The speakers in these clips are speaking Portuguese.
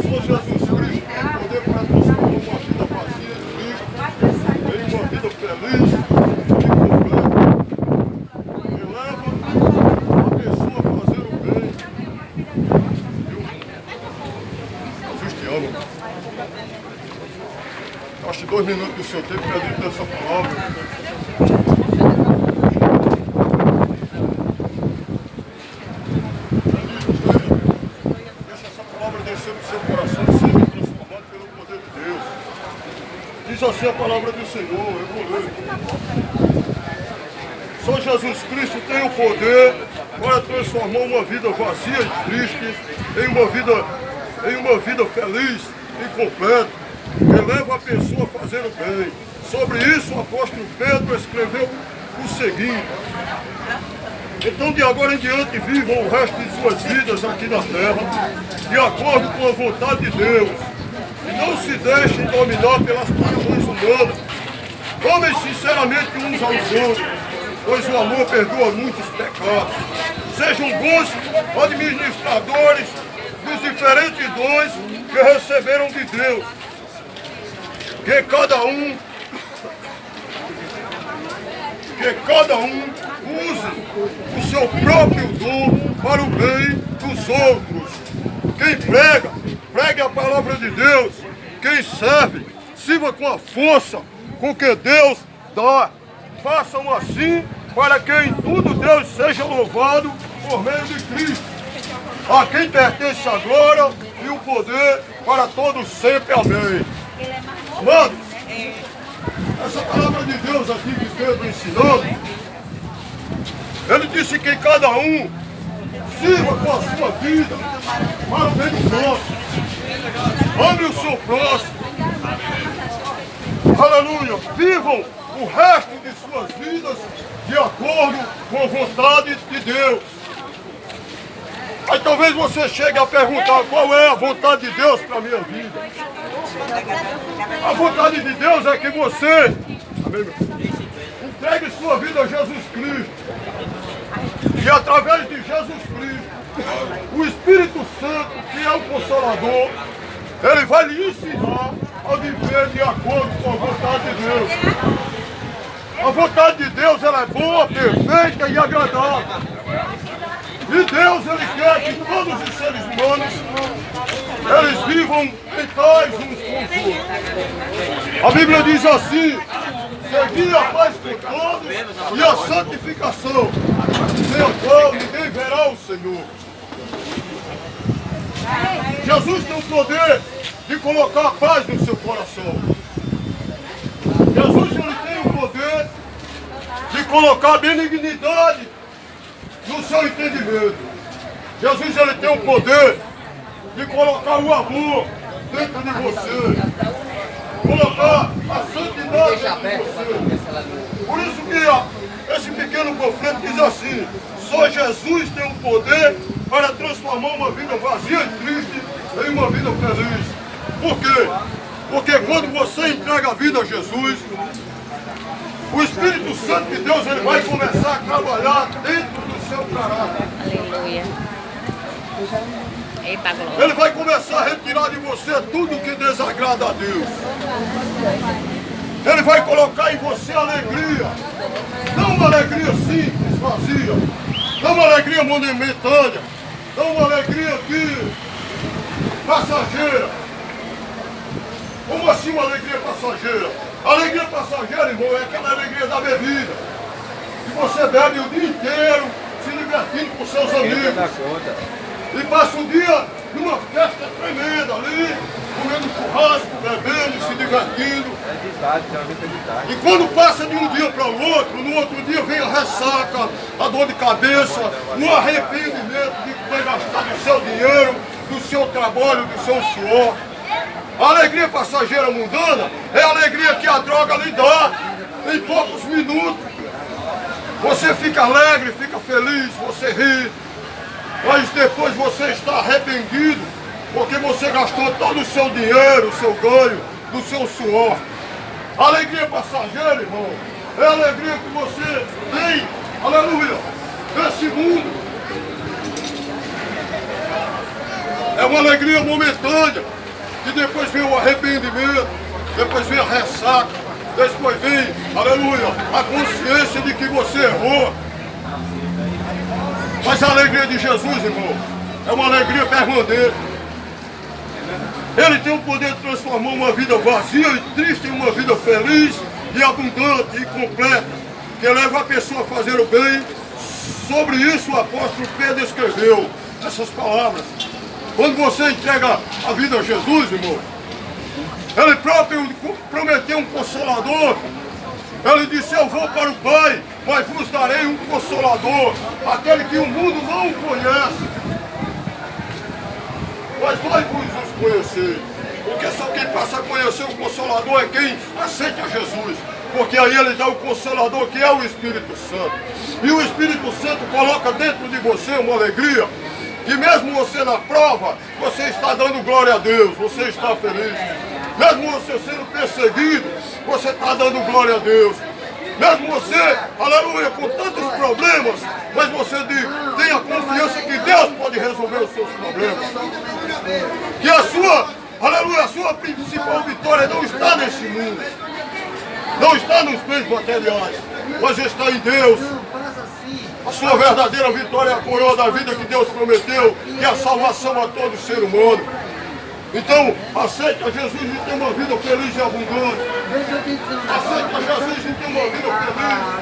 Só Jesus Cristo tem poder para transformar uma vida vazia de Cristo em uma vida feliz e completa. Que leva a pessoa a fazer o bem. Jesus te ama. Acho que 2 minutos do seu tempo para dentro dessa palavra. Diz assim a palavra do Senhor, eu vou ler. Só Jesus Cristo tem o poder para transformar uma vida vazia e triste em uma vida feliz e completa, que leva a pessoa a fazer o bem. Sobre isso o apóstolo Pedro escreveu o seguinte: então de agora em diante vivam o resto de suas vidas aqui na terra, de acordo com a vontade de Deus. E não se deixem dominar pelas paixões humanas. Amem sinceramente uns aos outros, pois o amor perdoa muitos pecados. Sejam bons administradores dos diferentes dons que receberam de Deus. Que cada um use o seu próprio dom para o bem dos outros. Quem pregue a palavra de Deus. Quem serve, sirva com a força com que Deus dá. Façam assim para que em tudo Deus seja louvado por meio de Cristo. A quem pertence a glória e o poder para todos sempre. Amém. Amados, essa palavra de Deus aqui que Pedro ensinou, ele disse que cada um sirva com a sua vida para o bem do próximo. Ame o seu próximo. Aleluia. Vivam o resto de suas vidas de acordo com a vontade de Deus. Aí talvez você chegue a perguntar: qual é a vontade de Deus para a minha vida? A vontade de Deus é que você entregue sua vida a Jesus Cristo. E através de Jesus Cristo, o Espírito Santo, que é o Consolador, ele vai lhe ensinar a viver de acordo com a vontade de Deus. A vontade de Deus, ela é boa, perfeita e agradável. E Deus, ele quer que todos os seres humanos, eles vivam em paz uns com os outros. A Bíblia diz assim: segui a paz com todos e a santificação, sem a qual ninguém verá o Senhor. Jesus tem o poder de colocar paz no seu coração. Jesus, ele tem o poder de colocar benignidade no seu entendimento. Jesus, ele tem o poder de colocar o amor dentro de você, colocar a santidade dentro de você. Por isso que esse pequeno panfleto diz assim: só Jesus tem o poder para transformar uma vida vazia e triste em uma vida feliz. Por quê? Porque quando você entrega a vida a Jesus, o Espírito Santo de Deus, ele vai começar a trabalhar dentro do seu caráter. Aleluia. Eita, glória. Ele vai começar a retirar de você tudo que desagrada a Deus. Ele vai colocar em você alegria. Não uma alegria simples, vazia. Não uma alegria momentânea. Não uma alegria passageira. Como assim uma alegria passageira? A alegria passageira, irmão, é aquela alegria da bebida. Que você bebe o dia inteiro, se divertindo com seus amigos. E passa o dia numa festa tremenda ali, comendo churrasco, bebendo, se divertindo. E quando passa de um dia para o outro, no outro dia vem a ressaca, a dor de cabeça, o arrependimento de ter gastado o seu dinheiro, do seu trabalho, do seu suor. A alegria passageira mundana é a alegria que a droga lhe dá em poucos minutos. Você fica alegre, fica feliz, você ri, mas depois você está arrependido porque você gastou todo o seu dinheiro, o seu ganho, do seu suor. A alegria passageira, irmão, é a alegria que você tem, aleluia, nesse mundo. uma alegria momentânea, que depois vem o arrependimento, depois vem a ressaca, depois vem, aleluia, a consciência de que você errou. Mas a alegria de Jesus, irmão, é uma alegria permanente. Ele tem o poder de transformar uma vida vazia e triste em uma vida feliz e abundante e completa, que leva a pessoa a fazer o bem. Sobre isso o apóstolo Pedro escreveu essas palavras. Quando você entrega a vida a Jesus, irmão, ele próprio prometeu um consolador. Ele disse: eu vou para o Pai, mas vos darei um consolador, aquele que o mundo não conhece, mas vai vos conhecer. Porque só quem passa a conhecer o Consolador é quem aceita Jesus. Porque aí ele dá o Consolador, que é o Espírito Santo. E o Espírito Santo coloca dentro de você uma alegria, que mesmo você na prova, você está dando glória a Deus, você está feliz. Mesmo você sendo perseguido, você está dando glória a Deus. Mesmo você, aleluia, com tantos problemas, mas você tem a confiança que Deus pode resolver os seus problemas. Que a sua, aleluia, a sua principal vitória não está nesse mundo, não está nos bens materiais, mas está em Deus. A sua verdadeira vitória é a coroa da vida que Deus prometeu, que é a salvação a todo ser humano. Então, aceita Jesus e tem uma vida feliz e abundante. Aceita Jesus e tem uma vida feliz,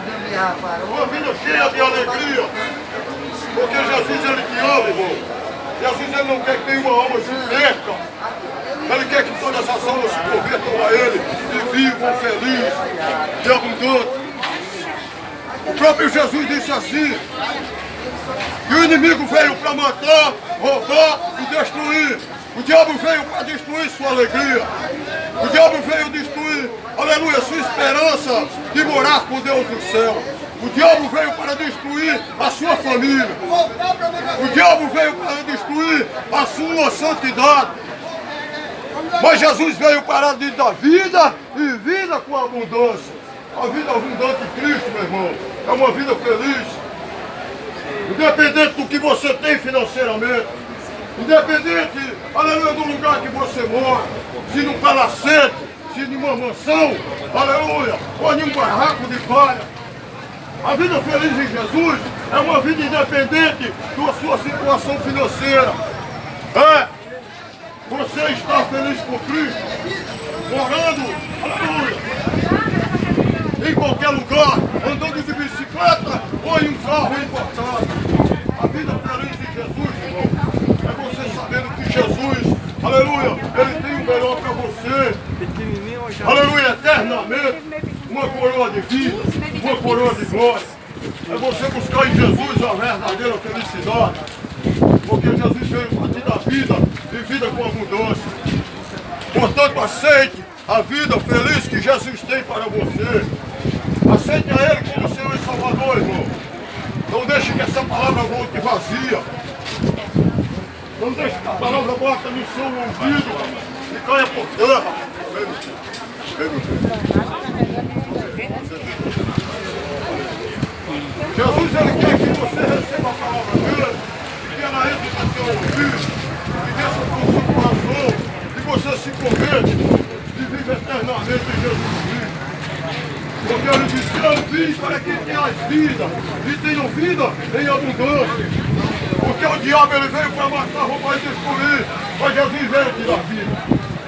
uma vida cheia de alegria. Porque Jesus, ele te ama, irmão. Jesus, ele não quer que nenhuma alma se perca. Ele quer que todas as almas se convertam a ele e vivam felizes e abundantes. O próprio Jesus disse assim, que o inimigo veio para matar, roubar e destruir. O diabo veio para destruir sua alegria. O diabo veio destruir, aleluia, sua esperança de morar com Deus no céu. O diabo veio para destruir a sua família. O diabo veio para destruir a sua santidade. Mas Jesus veio para dar vida e vida com abundância. A vida abundante de Cristo, meu irmão, é uma vida feliz. Independente do que você tem financeiramente, independente, aleluia, do lugar que você mora, se num palacete, se numa mansão, aleluia, ou em um barraco de palha. A vida feliz em Jesus é uma vida independente da sua situação financeira. Você está feliz com Cristo, morando, aleluia, em qualquer lugar, andando de bicicleta ou em um carro importado. A vida feliz em Jesus, irmão, é você sabendo que Jesus, aleluia, ele tem o melhor para você. Aleluia, eternamente, uma coroa de vida, uma coroa de glória. É você buscar em Jesus a verdadeira felicidade. Porque Jesus veio para te dar vida e vida com abundância. Portanto, aceite a vida feliz que Jesus tem para você. Aceite a Ele como Senhor e Salvador, irmão. Não deixe que essa palavra volte vazia. Não deixe que a palavra bata no seu ouvido e caia por terra. Jesus, ele quer que você receba a palavra dele, que ela entre no seu ouvido, que desça para o seu coração, que você se converte e vive eternamente em Jesus Cristo. Porque ele disse: eu vim para que tenhas vida e tenham vida em abundância. Porque o diabo ele veio para matar, roubar e destruir, mas Jesus veio te dar